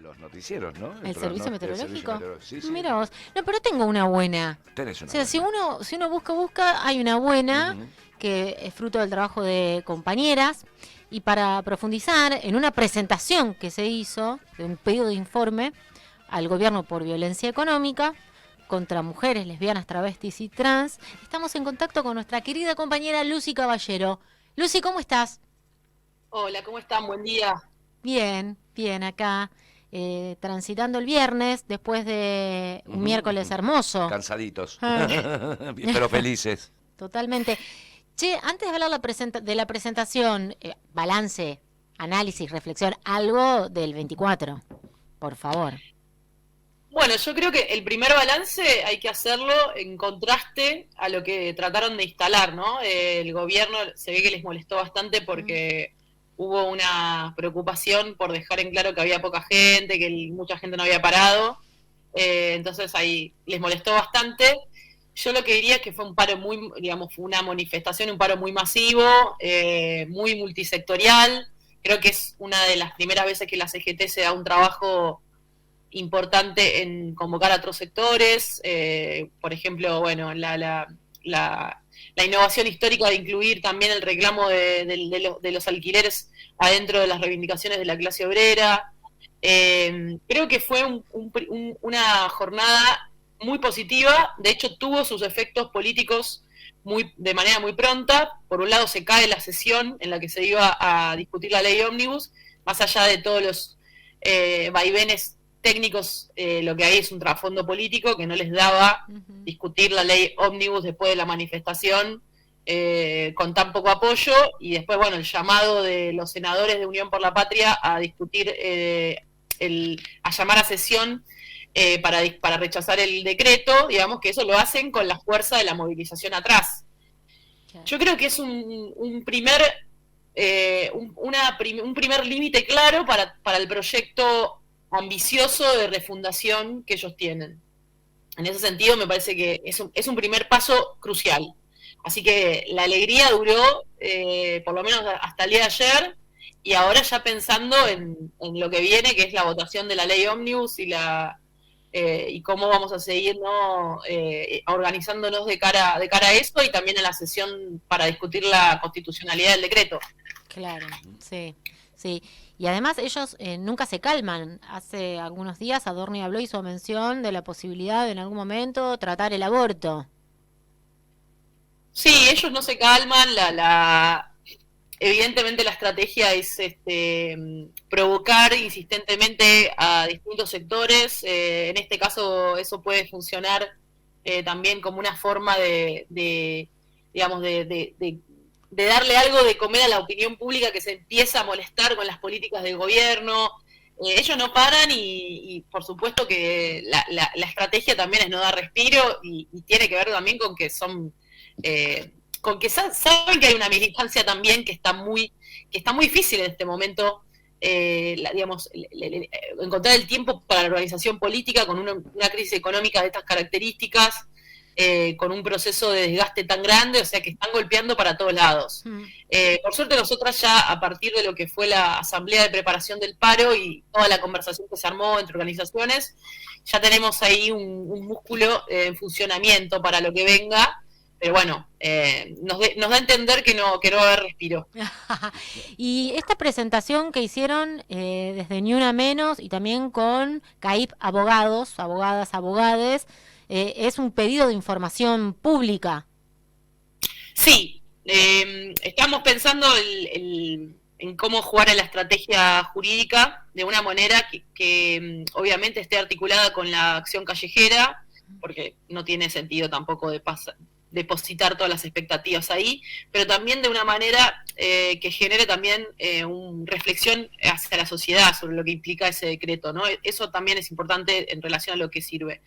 los noticieros, ¿no? ¿El servicio meteorológico? Sí, sí. Mira vos. No, pero tengo una buena. Tenés O una sea, buena. si uno busca, hay una buena Ujú. que es fruto del trabajo de compañeras. Y para profundizar en una presentación que se hizo de un pedido de informe al gobierno por violencia económica contra mujeres lesbianas, travestis y trans, estamos en contacto con nuestra querida compañera Lucy Caballero. Lucy, ¿cómo estás? Hola, ¿cómo están? Buen día. Bien, bien, acá, transitando el viernes después de un miércoles Ujú. hermoso. Cansaditos, Ah. pero felices. Totalmente. Che, antes de hablar de la presentación, balance, análisis, reflexión, algo del 24, por favor. Bueno, yo creo que el primer balance hay que hacerlo en contraste a lo que trataron de instalar, ¿no? El gobierno se ve que les molestó bastante porque hubo una preocupación por dejar en claro que había poca gente, que mucha gente no había parado. Entonces ahí les molestó bastante. Yo lo que diría es que fue un paro muy, digamos, fue una manifestación, un paro muy masivo, muy multisectorial. Creo que es una de las primeras veces que la CGT se da un trabajo importante en convocar a otros sectores. Por ejemplo, bueno, la innovación histórica de incluir también el reclamo de los alquileres adentro de las reivindicaciones de la clase obrera. Creo que fue una jornada muy positiva, de hecho tuvo sus efectos políticos de manera muy pronta. Por un lado se cae la sesión en la que se iba a discutir la ley ómnibus, más allá de todos los vaivenes técnicos, lo que hay es un trasfondo político que no les daba discutir la ley ómnibus después de la manifestación, con tan poco apoyo, y después, bueno, el llamado de los senadores de Unión por la Patria a discutir, a llamar a sesión para rechazar el decreto, digamos que eso lo hacen con la fuerza de la movilización atrás. Claro. Yo creo que es un primer un primer límite claro para el proyecto ambicioso de refundación que ellos tienen. En ese sentido me parece que es un primer paso crucial. Así que la alegría duró por lo menos hasta el día de ayer, y ahora ya pensando en lo que viene, que es la votación de la ley ómnibus y cómo vamos a seguir, ¿no? Organizándonos de cara a eso, y también a la sesión para discutir la constitucionalidad del decreto. Claro, sí, sí. Y además ellos nunca se calman. Hace algunos días Adorni habló, hizo mención de la posibilidad de en algún momento tratar el aborto. Sí, ellos no se calman, evidentemente la estrategia es provocar insistentemente a distintos sectores. En este caso eso puede funcionar también como una forma digamos, de darle algo de comer a la opinión pública que se empieza a molestar con las políticas del gobierno. Ellos no paran y por supuesto que la estrategia también es no dar respiro, y tiene que ver también con que son... con que saben que hay una militancia también que está muy difícil en este momento, digamos, encontrar el tiempo para la organización política con una crisis económica de estas características, con un proceso de desgaste tan grande, o sea que están golpeando para todos lados. Por suerte nosotras ya, a partir de lo que fue la asamblea de preparación del paro y toda la conversación que se armó entre organizaciones, ya tenemos ahí un músculo en funcionamiento para lo que venga. Pero bueno, nos da a entender que no va a haber respiro. Y esta presentación que hicieron desde Ni Una Menos y también con CAIP Abogados, Abogadas, Abogades, es un pedido de información pública. Sí, estamos pensando en cómo jugar a la estrategia jurídica de una manera que obviamente esté articulada con la acción callejera, porque no tiene sentido tampoco depositar todas las expectativas ahí, pero también de una manera que genere también una reflexión hacia la sociedad sobre lo que implica ese decreto, ¿no? Eso también es importante en relación a lo que sirve.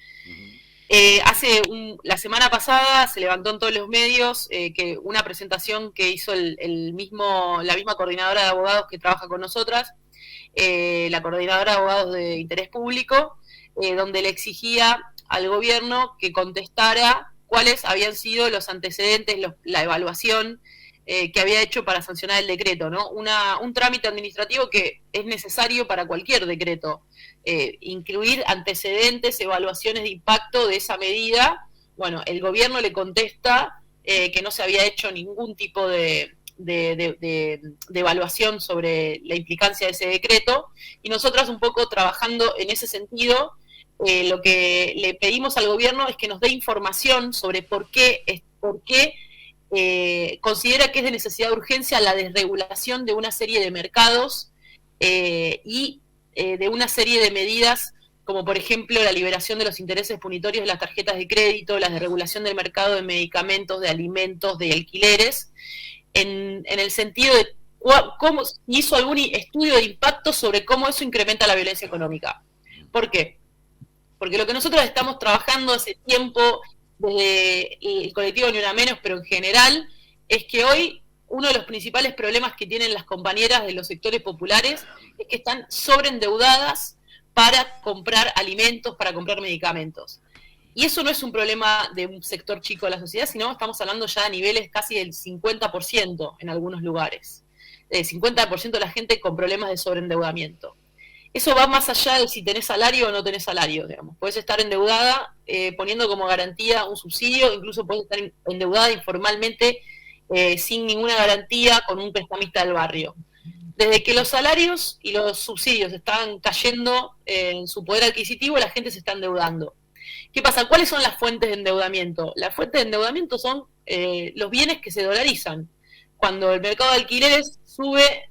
La semana pasada se levantó en todos los medios que una presentación que hizo la misma coordinadora de abogados que trabaja con nosotras, la coordinadora de abogados de interés público, donde le exigía al gobierno que contestara cuáles habían sido los antecedentes, la evaluación que había hecho para sancionar el decreto, ¿no? Un trámite administrativo que es necesario para cualquier decreto, incluir antecedentes, evaluaciones de impacto de esa medida. Bueno, el gobierno le contesta que no se había hecho ningún tipo de evaluación sobre la implicancia de ese decreto, y nosotras un poco trabajando en ese sentido, lo que le pedimos al gobierno es que nos dé información sobre por qué considera que es de necesidad de urgencia la desregulación de una serie de mercados y de una serie de medidas, como por ejemplo la liberación de los intereses punitorios de las tarjetas de crédito, la desregulación del mercado de medicamentos, de alimentos, de alquileres, en el sentido de cómo hizo algún estudio de impacto sobre cómo eso incrementa la violencia económica. ¿Por qué? Porque lo que nosotros estamos trabajando hace tiempo desde el colectivo Ni Una Menos, pero en general, es que hoy uno de los principales problemas que tienen las compañeras de los sectores populares es que están sobreendeudadas para comprar alimentos, para comprar medicamentos. Y eso no es un problema de un sector chico de la sociedad, sino estamos hablando ya a niveles casi del 50% en algunos lugares. El 50% de la gente con problemas de sobreendeudamiento. Eso va más allá de si tenés salario o no tenés salario, digamos. Podés estar endeudada poniendo como garantía un subsidio, incluso podés estar endeudada informalmente sin ninguna garantía con un prestamista del barrio. Desde que los salarios y los subsidios están cayendo en su poder adquisitivo, la gente se está endeudando. ¿Qué pasa? ¿Cuáles son las fuentes de endeudamiento? Las fuentes de endeudamiento son los bienes que se dolarizan. Cuando el mercado de alquileres sube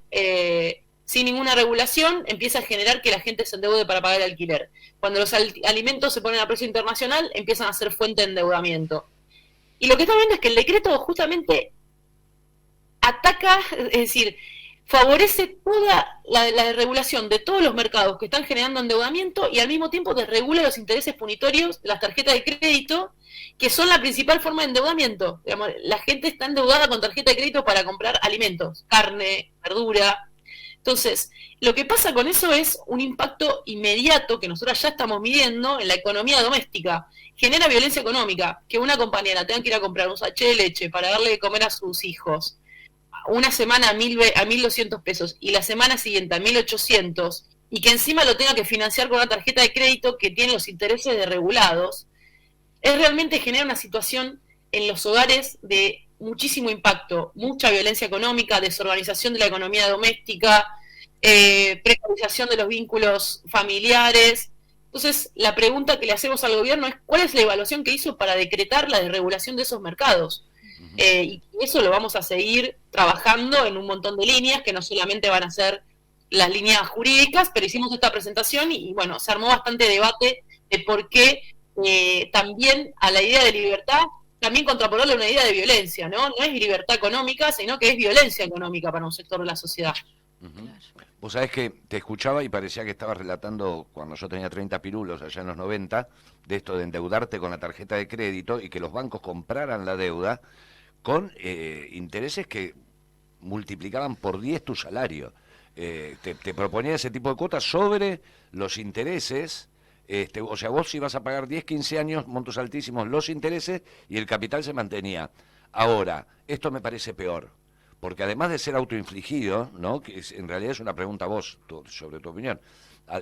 sin ninguna regulación, empieza a generar que la gente se endeude para pagar el alquiler. Cuando los alimentos se ponen a precio internacional, empiezan a ser fuente de endeudamiento. Y lo que estamos viendo es que el decreto justamente ataca, es decir, favorece toda la desregulación de todos los mercados que están generando endeudamiento y al mismo tiempo desregula los intereses punitorios de las tarjetas de crédito, que son la principal forma de endeudamiento. Digamos, la gente está endeudada con tarjeta de crédito para comprar alimentos, carne, verdura. Entonces, lo que pasa con eso es un impacto inmediato que nosotros ya estamos midiendo en la economía doméstica. Genera violencia económica, que una compañera tenga que ir a comprar un sachet de leche para darle de comer a sus hijos una semana a 1.200 pesos y la semana siguiente a 1.800, y que encima lo tenga que financiar con una tarjeta de crédito que tiene los intereses desregulados, es realmente genera una situación en los hogares de muchísimo impacto, mucha violencia económica, desorganización de la economía doméstica, precarización de los vínculos familiares. Entonces, la pregunta que le hacemos al gobierno es ¿cuál es la evaluación que hizo para decretar la desregulación de esos mercados? Y eso lo vamos a seguir trabajando en un montón de líneas, que no solamente van a ser las líneas jurídicas, pero hicimos esta presentación y bueno, se armó bastante debate de por qué también a la idea de libertad, también contraponerle una idea de violencia, ¿no? No es libertad económica, sino que es violencia económica para un sector de la sociedad. Vos sabés que te escuchaba y parecía que estabas relatando cuando yo tenía 30 pirulos allá en los 90, de esto de endeudarte con la tarjeta de crédito y que los bancos compraran la deuda con intereses que multiplicaban por 10 tu salario. Te proponía ese tipo de cuotas sobre los intereses, o sea, vos ibas a pagar 10, 15 años, montos altísimos, los intereses, y el capital se mantenía. Ahora, esto me parece peor, porque además de ser autoinfligido, ¿no? Que en realidad es una pregunta a vos sobre tu opinión,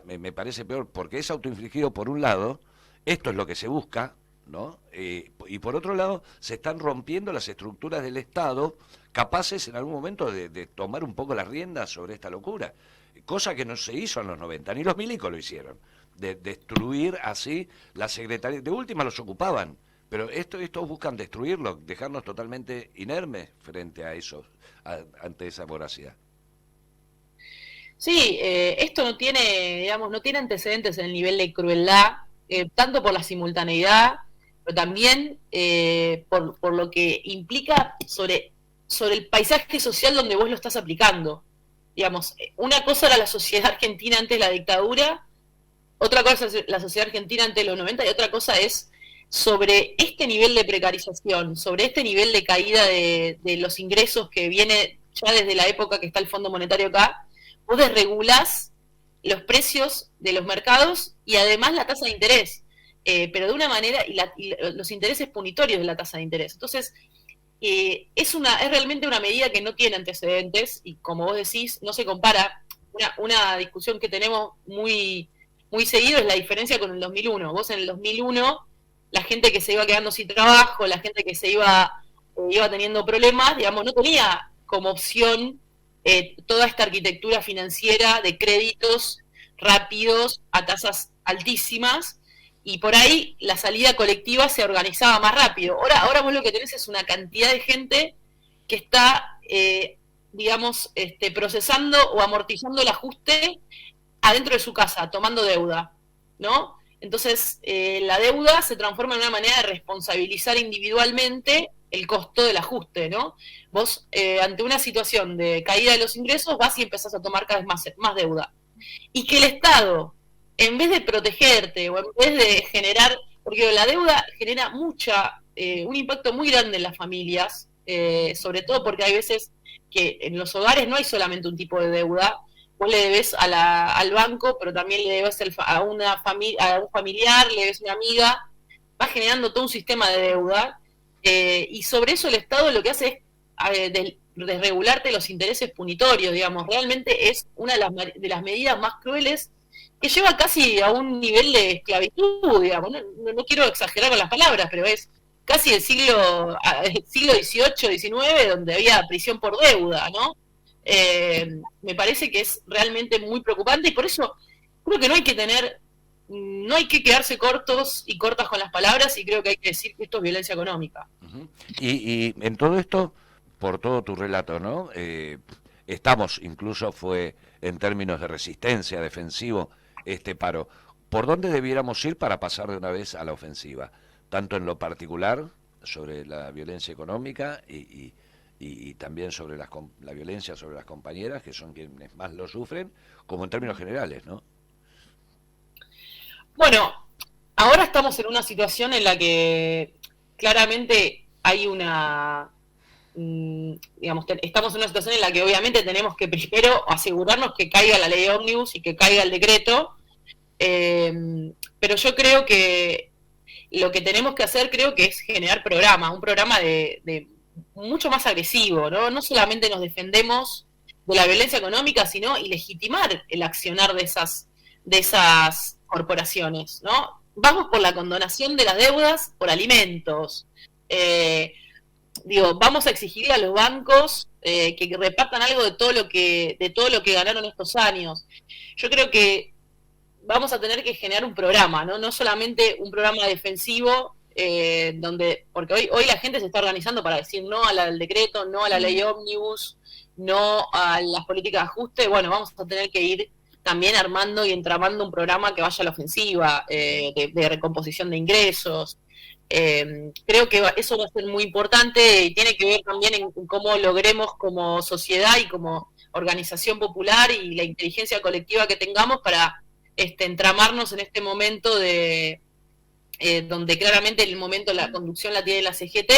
me parece peor porque es autoinfligido por un lado, esto es lo que se busca, ¿no? Y por otro lado, se están rompiendo las estructuras del Estado, capaces en algún momento de tomar un poco las riendas sobre esta locura, cosa que no se hizo en los 90, ni los milicos lo hicieron, de destruir así la secretaría. De última los ocupaban, pero estos buscan destruirlo, dejarnos totalmente inermes frente a eso, ante esa voracidad. Sí, esto no tiene, digamos, no tiene antecedentes en el nivel de crueldad, tanto por la simultaneidad, pero también por lo que implica sobre el paisaje social donde vos lo estás aplicando. Digamos, una cosa era la sociedad argentina antes de la dictadura, otra cosa es la sociedad argentina antes de los 90, y otra cosa es sobre este nivel de precarización, sobre este nivel de caída de los ingresos que viene ya desde la época que está el Fondo Monetario acá. Vos desregulás los precios de los mercados y además la tasa de interés, pero de una manera, y los intereses punitorios de la tasa de interés. Entonces, es realmente una medida que no tiene antecedentes y, como vos decís, no se compara. Una discusión que tenemos muy, muy seguido es la diferencia con el 2001. Vos en el 2001, la gente que se iba quedando sin trabajo, la gente que iba teniendo problemas, digamos, no tenía como opción toda esta arquitectura financiera de créditos rápidos a tasas altísimas, y por ahí la salida colectiva se organizaba más rápido. Ahora vos lo que tenés es una cantidad de gente que está, digamos, procesando o amortizando el ajuste adentro de su casa, tomando deuda, ¿no? Entonces, la deuda se transforma en una manera de responsabilizar individualmente el costo del ajuste, ¿no? Vos, ante una situación de caída de los ingresos, vas y empezás a tomar cada vez más deuda. Y que el Estado, en vez de protegerte o en vez de generar, porque la deuda genera un impacto muy grande en las familias, sobre todo porque hay veces que en los hogares no hay solamente un tipo de deuda. Vos le debes al banco, pero también le debes a un familiar, le debes a una amiga, va generando todo un sistema de deuda, y sobre eso el Estado lo que hace es desregularte los intereses punitorios, digamos. Realmente es una de las medidas más crueles, que lleva casi a un nivel de esclavitud, digamos. No quiero exagerar con las palabras, pero es casi el siglo XVIII, XIX, donde había prisión por deuda, ¿no? Me parece que es realmente muy preocupante, y por eso creo que no hay que quedarse cortos y cortas con las palabras, y creo que hay que decir que esto es violencia económica. Uh-huh. Y en todo esto, por todo tu relato, ¿no? Fue en términos de resistencia, defensivo, este paro. ¿Por dónde debiéramos ir para pasar de una vez a la ofensiva? Tanto en lo particular, sobre la violencia económica, y también sobre la violencia sobre las compañeras, que son quienes más lo sufren, como en términos generales, ¿no? Bueno, ahora estamos en una situación en la que claramente hay estamos en una situación en la que obviamente tenemos que primero asegurarnos que caiga la ley ómnibus y que caiga el decreto, pero yo creo que lo que tenemos que hacer, creo que es generar un programa de mucho más agresivo, ¿no? No solamente nos defendemos de la violencia económica, sino y legitimar el accionar de esas corporaciones, ¿no? Vamos por la condonación de las deudas por alimentos. Vamos a exigirle a los bancos que repartan algo de todo lo que ganaron estos años. Yo creo que vamos a tener que generar un programa, no solamente un programa defensivo, porque hoy la gente se está organizando para decir no al decreto, no a la ley ómnibus, no a las políticas de ajuste. Bueno, vamos a tener que ir también armando y entramando un programa que vaya a la ofensiva, de recomposición de ingresos. Creo que eso va a ser muy importante, y tiene que ver también en cómo logremos como sociedad y como organización popular, y la inteligencia colectiva que tengamos para entramarnos en este momento donde claramente la conducción la tiene la CGT,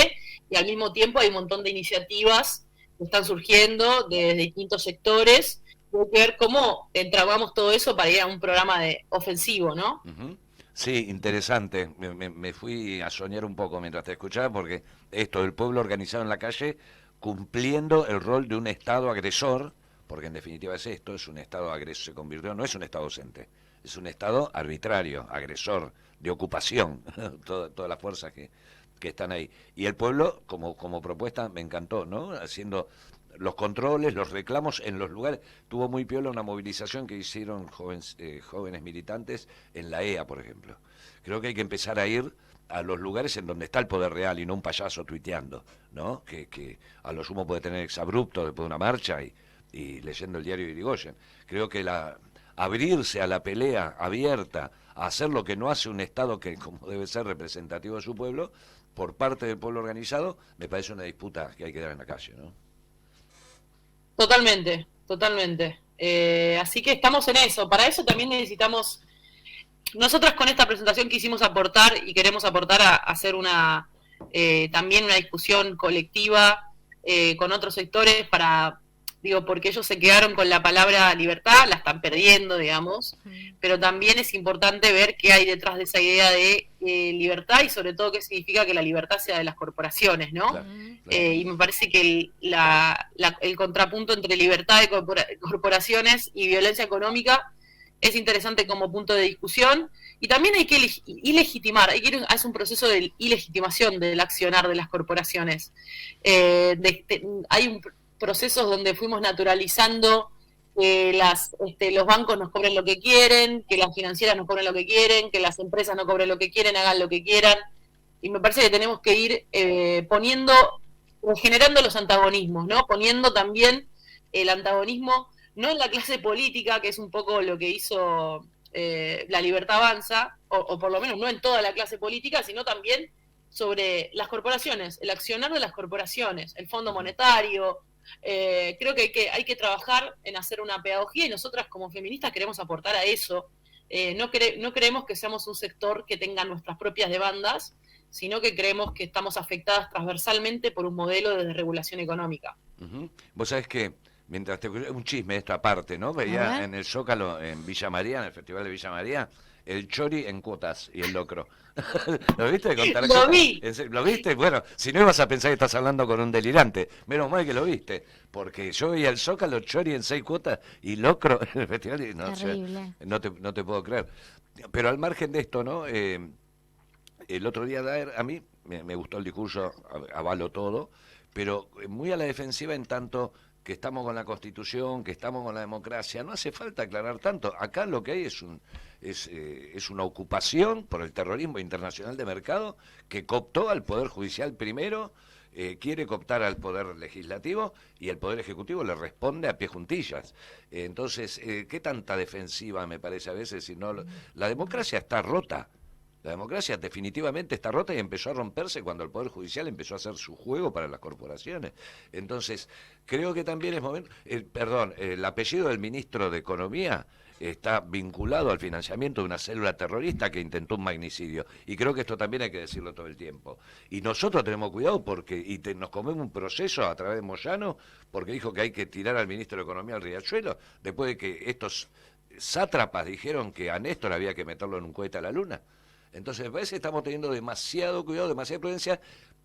y al mismo tiempo hay un montón de iniciativas que están surgiendo de distintos sectores. Hay que ver cómo entramamos todo eso para ir a un programa ofensivo, ¿no? Uh-huh. Sí, interesante. Me fui a soñar un poco mientras te escuchaba, porque esto del pueblo organizado en la calle, cumpliendo el rol de un Estado agresor, porque en definitiva es esto, es un Estado agresor, se convirtió, no es un Estado docente, es un Estado arbitrario, agresor, de ocupación, todas las fuerzas que están ahí. Y el pueblo, como propuesta, me encantó, ¿no? Haciendo los controles, los reclamos en los lugares. Tuvo muy piola una movilización que hicieron jóvenes militantes en la EA, por ejemplo. Creo que hay que empezar a ir a los lugares en donde está el poder real, y no un payaso tuiteando, ¿no? Que a lo sumo puede tener exabrupto después de una marcha y leyendo el diario de Irigoyen. Creo que abrirse a la pelea abierta, a hacer lo que no hace un Estado que, como debe ser, representativo de su pueblo, por parte del pueblo organizado, me parece una disputa que hay que dar en la calle, ¿no? Totalmente. Así que estamos en eso. Para eso también necesitamos, nosotras con esta presentación quisimos aportar y queremos aportar a hacer también una discusión colectiva con otros sectores para digo, porque ellos se quedaron con la palabra libertad, la están perdiendo, digamos, pero también es importante ver qué hay detrás de esa idea de libertad y sobre todo qué significa que la libertad sea de las corporaciones, ¿no? Claro, Y me parece que el contrapunto entre libertad de corporaciones y violencia económica es interesante como punto de discusión, y también hay que ilegitimar, hay que ir a un proceso de ilegitimación del accionar de las corporaciones. Hay procesos donde fuimos naturalizando que los bancos nos cobren lo que quieren, que las financieras nos cobren lo que quieren, que las empresas no cobren lo que quieren, hagan lo que quieran, y me parece que tenemos que ir generando los antagonismos, ¿no? Poniendo también el antagonismo no en la clase política, que es un poco lo que hizo La Libertad Avanza, o por lo menos no en toda la clase política, sino también sobre las corporaciones, el accionar de las corporaciones, el Fondo Monetario. Creo que hay que trabajar en hacer una pedagogía, y nosotras como feministas queremos aportar a eso. No creemos que seamos un sector que tenga nuestras propias demandas, sino que creemos que estamos afectadas transversalmente por un modelo de desregulación económica. Vos sabés que, mientras te escuché, un chisme de esta parte, ¿no? Veía en el Zócalo, en Villa María, en el Festival de Villa María, el chori en cuotas y el locro. ¿Lo viste? Lo vi. ¿Lo viste? Bueno, si no ibas a pensar que estás hablando con un delirante. Menos mal que lo viste. Porque yo veía el Zócalo, chori en 6 cuotas y locro en el festival. Y Terrible. no te puedo creer. Pero al margen de esto, ¿no? El otro día, a mí me gustó el discurso, avalo todo, pero muy a la defensiva en tanto que estamos con la Constitución, que estamos con la democracia. No hace falta aclarar tanto. Acá lo que hay es una ocupación por el terrorismo internacional de mercado que cooptó al Poder Judicial primero, quiere cooptar al Poder Legislativo, y el Poder Ejecutivo le responde a pie juntillas. Entonces, ¿qué tanta defensiva me parece a veces? Si no, la democracia está rota. La democracia definitivamente está rota y empezó a romperse cuando el Poder Judicial empezó a hacer su juego para las corporaciones. Entonces, creo que también es momento... el apellido del ministro de Economía está vinculado al financiamiento de una célula terrorista que intentó un magnicidio. Y creo que esto también hay que decirlo todo el tiempo. Y nosotros tenemos cuidado porque nos comemos un proceso a través de Moyano porque dijo que hay que tirar al ministro de Economía al riachuelo después de que estos sátrapas dijeron que a Néstor había que meterlo en un cohete a la luna. Entonces, me parece que estamos teniendo demasiado cuidado, demasiada prudencia,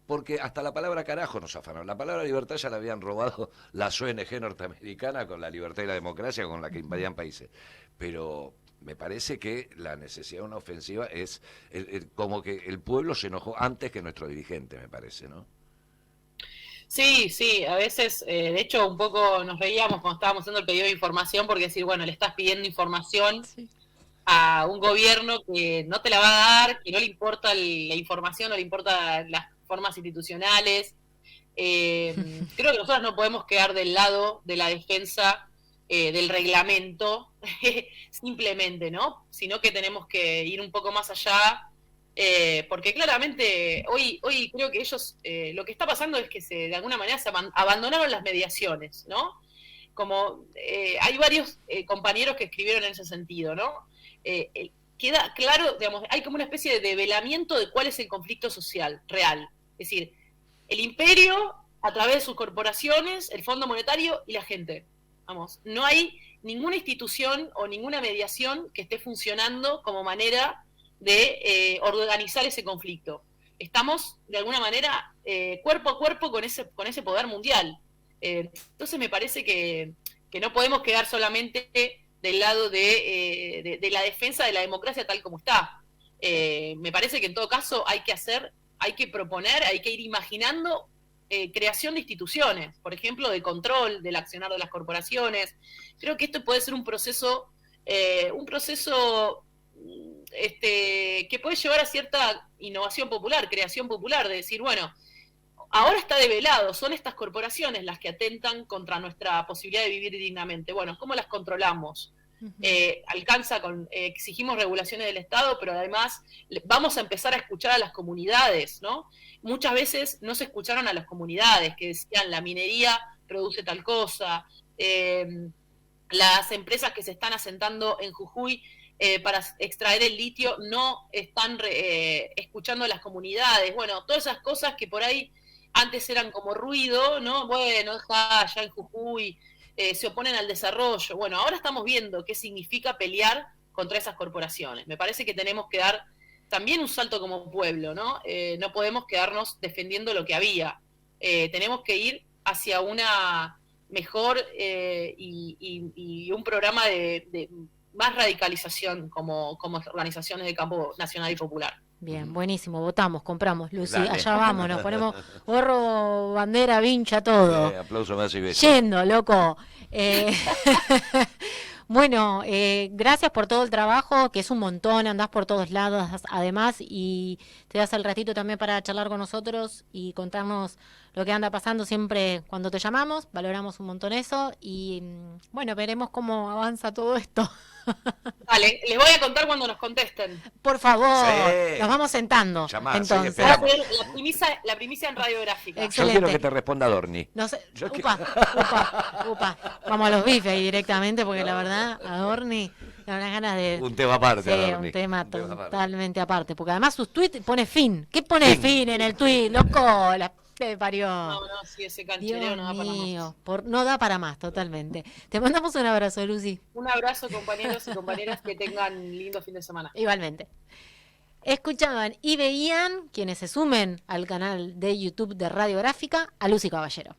porque hasta la palabra carajo nos afanaron. La palabra libertad ya la habían robado las ONG norteamericanas con la libertad y la democracia con la que invadían países. Pero me parece que la necesidad de una ofensiva es como que el pueblo se enojó antes que nuestro dirigente, me parece, ¿no? Sí, a veces, de hecho, un poco nos reíamos cuando estábamos haciendo el pedido de información, porque decir, bueno, le estás pidiendo información a un gobierno que no te la va a dar, que no le importa la información, no le importan las formas institucionales. Creo que nosotros no podemos quedar del lado de la defensa del reglamento, simplemente, ¿no? Sino que tenemos que ir un poco más allá, porque claramente hoy creo que ellos, lo que está pasando es que de alguna manera se abandonaron las mediaciones, ¿no? Como hay varios compañeros que escribieron en ese sentido, ¿no? Queda claro, digamos, hay como una especie de develamiento de cuál es el conflicto social real. Es decir, el imperio a través de sus corporaciones, el Fondo Monetario y la gente. Vamos, no hay ninguna institución o ninguna mediación que esté funcionando como manera de organizar ese conflicto. Estamos, de alguna manera, cuerpo a cuerpo con ese poder mundial. Entonces me parece que no podemos quedar solamente del lado de la defensa de la democracia tal como está. Me parece que en todo caso hay que proponer, hay que ir imaginando creación de instituciones, por ejemplo, de control del accionar de las corporaciones. Creo que esto puede ser un proceso que puede llevar a cierta innovación popular, creación popular, de decir, bueno, ahora está develado, son estas corporaciones las que atentan contra nuestra posibilidad de vivir dignamente. Bueno, ¿cómo las controlamos? Exigimos regulaciones del Estado, pero además vamos a empezar a escuchar a las comunidades, ¿no? Muchas veces no se escucharon a las comunidades que decían la minería produce tal cosa, las empresas que se están asentando en Jujuy para extraer el litio no están escuchando a las comunidades. Bueno, todas esas cosas que por ahí antes eran como ruido, ¿no? Bueno, deja allá en Jujuy, se oponen al desarrollo. Bueno, ahora estamos viendo qué significa pelear contra esas corporaciones. Me parece que tenemos que dar también un salto como pueblo, ¿no? No podemos quedarnos defendiendo lo que había. Tenemos que ir hacia una mejor y un programa de más radicalización como organizaciones de campo nacional y popular. Bien, buenísimo, votamos, compramos, Lucy, Dale. allá vamos, nos ponemos gorro, bandera, vincha, todo. Aplauso más y besos. Yendo, loco. Bueno, gracias por todo el trabajo, que es un montón, andás por todos lados además, y te das el ratito también para charlar con nosotros y contarnos lo que anda pasando siempre cuando te llamamos, valoramos un montón eso, y bueno, veremos cómo avanza todo esto. Vale, les voy a contar cuando nos contesten. Por favor, Sí. nos vamos sentando. Llamá, sí, entonces. esperamos. Voy a poner la primicia en radiográfica. Yo Excelente. quiero que te responda Dorni. No sé, Yo upa. Vamos a los bifes ahí directamente, porque la verdad, a Dorni da unas ganas de... Un tema aparte, Sí, Dorni. un tema Un tema aparte. totalmente aparte. Porque además sus tweets pone fin. ¿Qué pone fin en el tweet? Loco, la te parió. No, sí, ese canchereo Dios no da para mío, más. no da para más, totalmente. Te mandamos un abrazo, Lucy. Un abrazo, compañeros y compañeras, que tengan lindo fin de semana. Igualmente. Escuchaban y veían, quienes se sumen al canal de YouTube de Radiográfica, a Lucy Caballero.